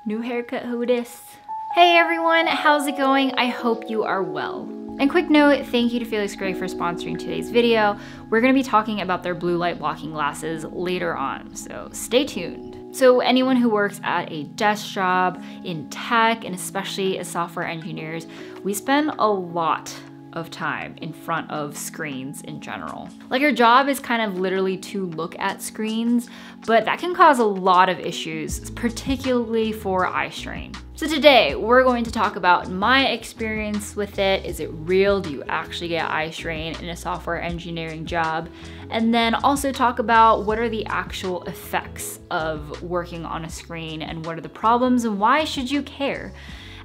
New haircut, who dis? Hey everyone, how's it going? I hope you are well. And quick note, thank you to Felix Gray for sponsoring today's video. We're gonna be talking about their blue light blocking glasses later on, so stay tuned. So anyone who works at a desk job, in tech, and especially as software engineers, we spend a lot of time in front of screens in general. Like our job is kind of literally to look at screens, but that can cause a lot of issues, particularly for eye strain. So today we're going to talk about my experience with it. Is it real? Do you actually get eye strain in a software engineering job? And then also talk about what are the actual effects of working on a screen and what are the problems and why should you care?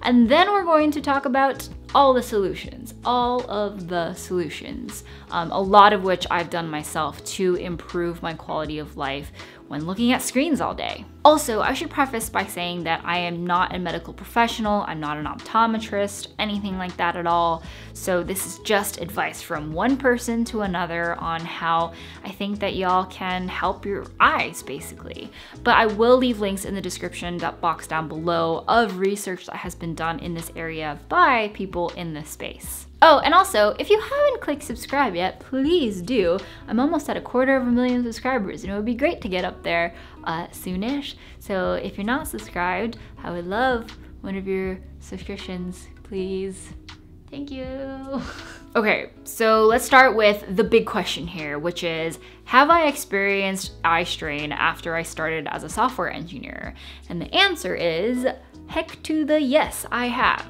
And then we're going to talk about all the solutions, all of the solutions, a lot of which I've done myself to improve my quality of life when looking at screens all day. Also, I should preface by saying that I am not a medical professional, I'm not an optometrist, anything like that at all. So this is just advice from one person to another on how I think that y'all can help your eyes, basically. But I will leave links in the description box down below of research that has been done in this area by people in this space. Oh, and also, if you haven't clicked subscribe yet, please do. I'm almost at 250,000 subscribers, and it would be great to get up there soonish. So if you're not subscribed, I would love one of your subscriptions, please. Thank you. Okay, so let's start with the big question here, which is, have I experienced eye strain after I started as a software engineer? And the answer is, heck to the yes, I have.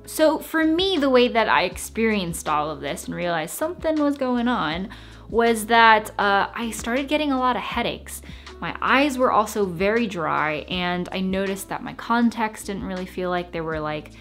So for me, the way that I experienced all of this and realized something was going on was that I started getting a lot of headaches. My eyes were also very dry, and I noticed that my contacts didn't really feel like they were like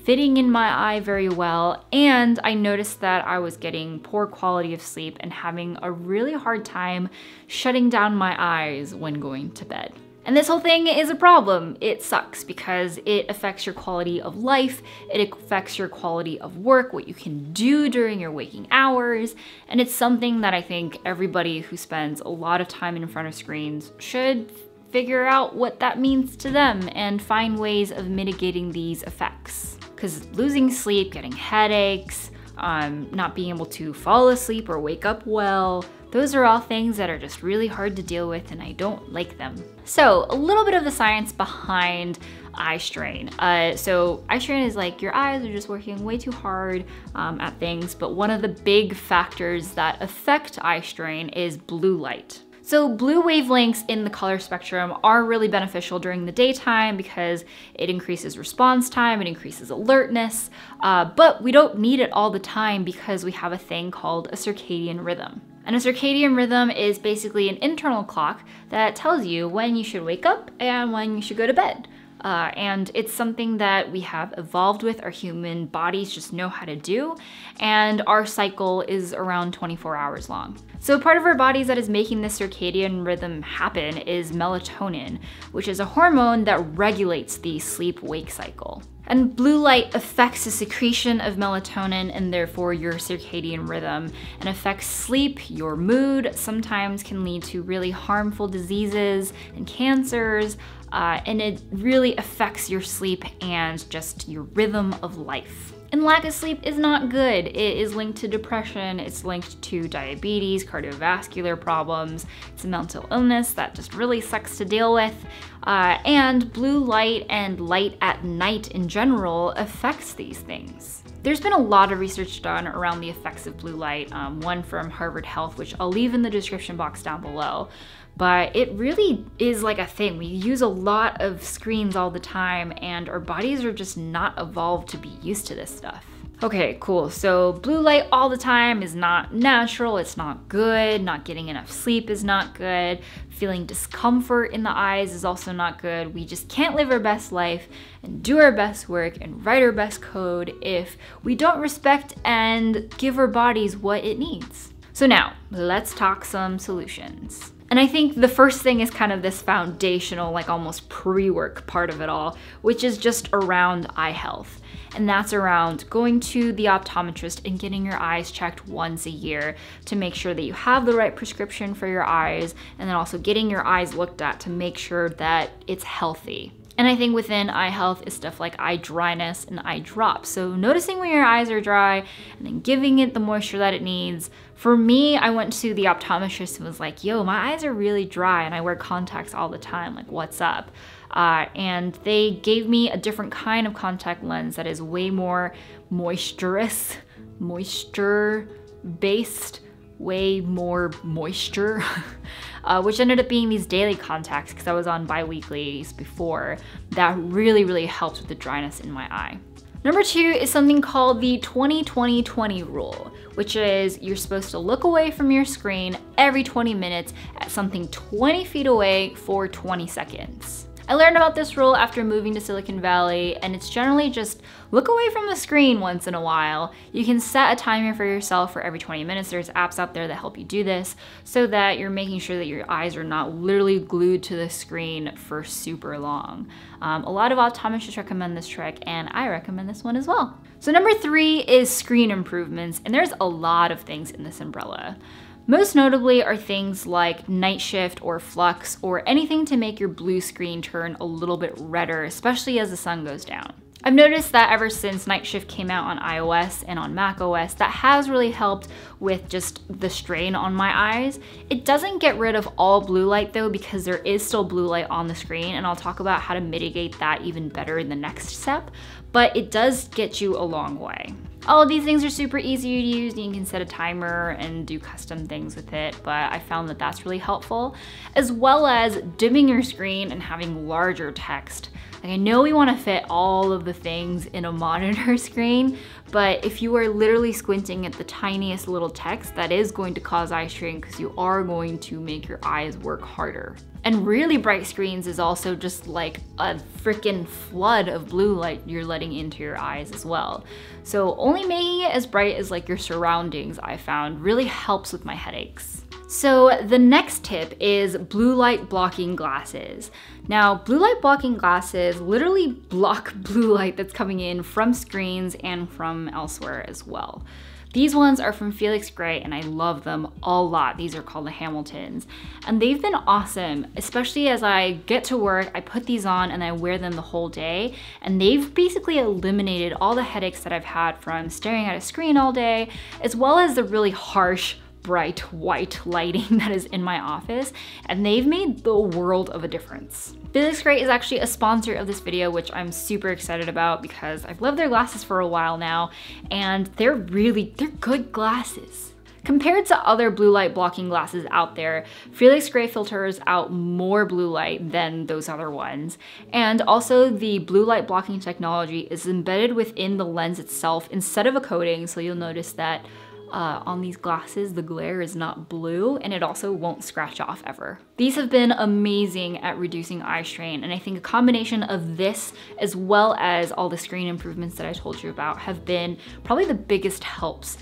fitting in my eye very well, and I noticed that I was getting poor quality of sleep and having a really hard time shutting down my eyes when going to bed. And this whole thing is a problem. It sucks because it affects your quality of life, it affects your quality of work, what you can do during your waking hours, and it's something that I think everybody who spends a lot of time in front of screens should figure out what that means to them and find ways of mitigating these effects. Because losing sleep, getting headaches, not being able to fall asleep or wake up well, those are all things that are just really hard to deal with, and I don't like them. So a little bit of the science behind eye strain. So eye strain is like your eyes are just working way too hard at things, but one of the big factors that affect eye strain is blue light. So blue wavelengths in the color spectrum are really beneficial during the daytime because it increases response time, it increases alertness, but we don't need it all the time because we have a thing called a circadian rhythm. And a circadian rhythm is basically an internal clock that tells you when you should wake up and when you should go to bed. And it's something that we have evolved with, our human bodies just know how to do, and our cycle is around 24 hours long. So part of our bodies that is making this circadian rhythm happen is melatonin, which is a hormone that regulates the sleep-wake cycle. And blue light affects the secretion of melatonin and therefore your circadian rhythm, and affects sleep, your mood, sometimes can lead to really harmful diseases and cancers, and it really affects your sleep and just your rhythm of life. And lack of sleep is not good. It is linked to depression, it's linked to diabetes, cardiovascular problems, it's a mental illness that just really sucks to deal with. And blue light and light at night in general affects these things. There's been a lot of research done around the effects of blue light, one from Harvard Health, which I'll leave in the description box down below. But it really is like a thing. We use a lot of screens all the time, and our bodies are just not evolved to be used to this stuff. Okay, cool. So blue light all the time is not natural, it's not good, not getting enough sleep is not good, feeling discomfort in the eyes is also not good. We just can't live our best life and do our best work and write our best code if we don't respect and give our bodies what it needs. So now, let's talk some solutions. And I think the first thing is kind of this foundational, like almost pre-work part of it all, which is just around eye health. And that's around going to the optometrist and getting your eyes checked once a year to make sure that you have the right prescription for your eyes, and then also getting your eyes looked at to make sure that it's healthy. And I think within eye health is stuff like eye dryness and eye drops. So noticing when your eyes are dry and then giving it the moisture that it needs. For me, I went to the optometrist and was like, yo, my eyes are really dry and I wear contacts all the time, like what's up? And they gave me a different kind of contact lens that is way more moisture-based, way more moisture, which ended up being these daily contacts because I was on bi-weeklies before. That really helped with the dryness in my eye. Number 2 is something called the 20-20-20 rule, which is you're supposed to look away from your screen every 20 minutes at something 20 feet away for 20 seconds. I learned about this rule after moving to Silicon Valley, and it's generally just look away from the screen once in a while. You can set a timer for yourself for every 20 minutes. There's apps out there that help you do this so that you're making sure that your eyes are not literally glued to the screen for super long. A lot of optometrists recommend this trick, and I recommend this one as well. So number 3 is screen improvements, and there's a lot of things in this umbrella. Most notably are things like night shift or flux or anything to make your blue screen turn a little bit redder, especially as the sun goes down. I've noticed that ever since night shift came out on iOS and on macOS, that has really helped with just the strain on my eyes. It doesn't get rid of all blue light though, because there is still blue light on the screen, and I'll talk about how to mitigate that even better in the next step, but it does get you a long way. All of these things are super easy to use, and you can set a timer and do custom things with it, but I found that that's really helpful, as well as dimming your screen and having larger text. Like, I know we want to fit all of the things in a monitor screen, but if you are literally squinting at the tiniest little text, that is going to cause eye strain because you are going to make your eyes work harder. And really bright screens is also just like a freaking flood of blue light you're letting into your eyes as well. So only making it as bright as like your surroundings, I found, really helps with my headaches. So the next tip is blue light blocking glasses. Now, blue light blocking glasses literally block blue light that's coming in from screens and from elsewhere as well. These ones are from Felix Gray, and I love them a lot. These are called the Hamiltons, and they've been awesome, especially as I get to work. I put these on and I wear them the whole day, and they've basically eliminated all the headaches that I've had from staring at a screen all day, as well as the really harsh, bright white lighting that is in my office, and they've made the world of a difference. Felix Gray is actually a sponsor of this video, which I'm super excited about because I've loved their glasses for a while now, and they're good glasses. Compared to other blue light blocking glasses out there, Felix Gray filters out more blue light than those other ones. And also the blue light blocking technology is embedded within the lens itself instead of a coating, so you'll notice that on these glasses, the glare is not blue, and it also won't scratch off ever. These have been amazing at reducing eye strain, and I think a combination of this as well as all the screen improvements that I told you about have been probably the biggest helps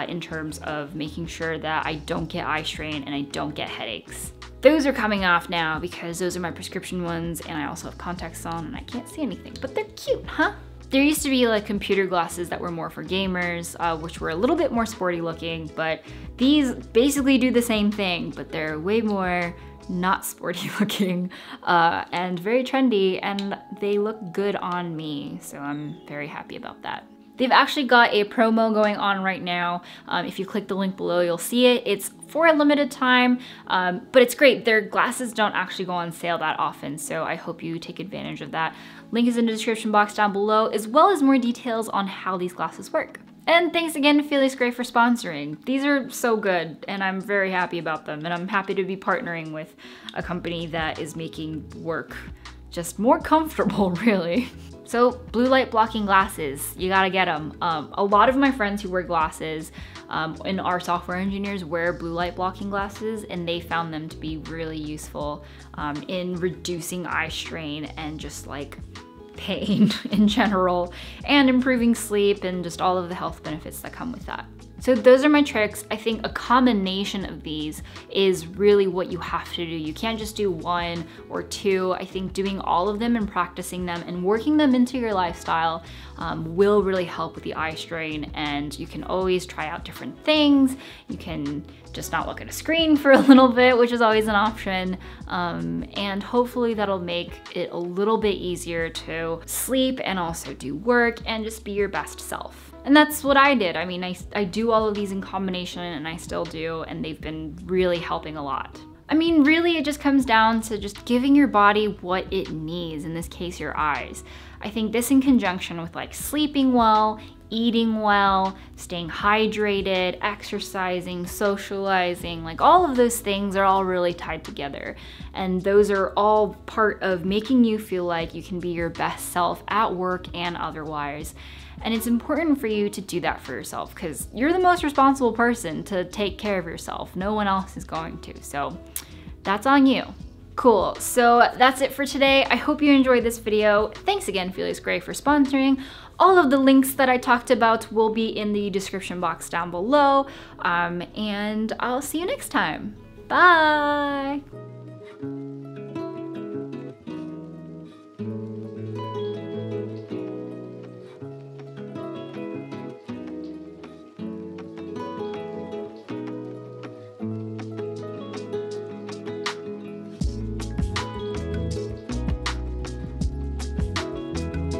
in terms of making sure that I don't get eye strain and I don't get headaches. Those are coming off now because those are my prescription ones, and I also have contacts on and I can't see anything, but they're cute, huh? There used to be like computer glasses that were more for gamers, which were a little bit more sporty looking, but these basically do the same thing, but they're way more not sporty looking and very trendy, and they look good on me, so I'm very happy about that. They've actually got a promo going on right now. If you click the link below, you'll see it. It's for a limited time, but it's great. Their glasses don't actually go on sale that often, so I hope you take advantage of that. Link is in the description box down below, as well as more details on how these glasses work. And thanks again to Felix Gray for sponsoring. These are so good, and I'm very happy about them, and I'm happy to be partnering with a company that is making work just more comfortable, really. So blue light blocking glasses, you gotta get them. A lot of my friends who wear glasses and are software engineers wear blue light blocking glasses, and they found them to be really useful in reducing eye strain and just like pain in general, and improving sleep and just all of the health benefits that come with that. So those are my tricks. I think a combination of these is really what you have to do. You can't just do one or two. I think doing all of them and practicing them and working them into your lifestyle will really help with the eye strain. And you can always try out different things. You can just not look at a screen for a little bit, which is always an option. And hopefully that'll make it a little bit easier to sleep and also do work and just be your best self. And that's what I did. I mean, I do all of these in combination, and I still do, and they've been really helping a lot. I mean, really, it just comes down to just giving your body what it needs, in this case, your eyes. I think this in conjunction with like sleeping well, eating well, staying hydrated, exercising, socializing, like all of those things are all really tied together. And those are all part of making you feel like you can be your best self at work and otherwise. And it's important for you to do that for yourself because you're the most responsible person to take care of yourself. No one else is going to, so that's on you. Cool, so that's it for today. I hope you enjoyed this video. Thanks again, Felix Gray, for sponsoring. All of the links that I talked about will be in the description box down below. And I'll see you next time. Bye.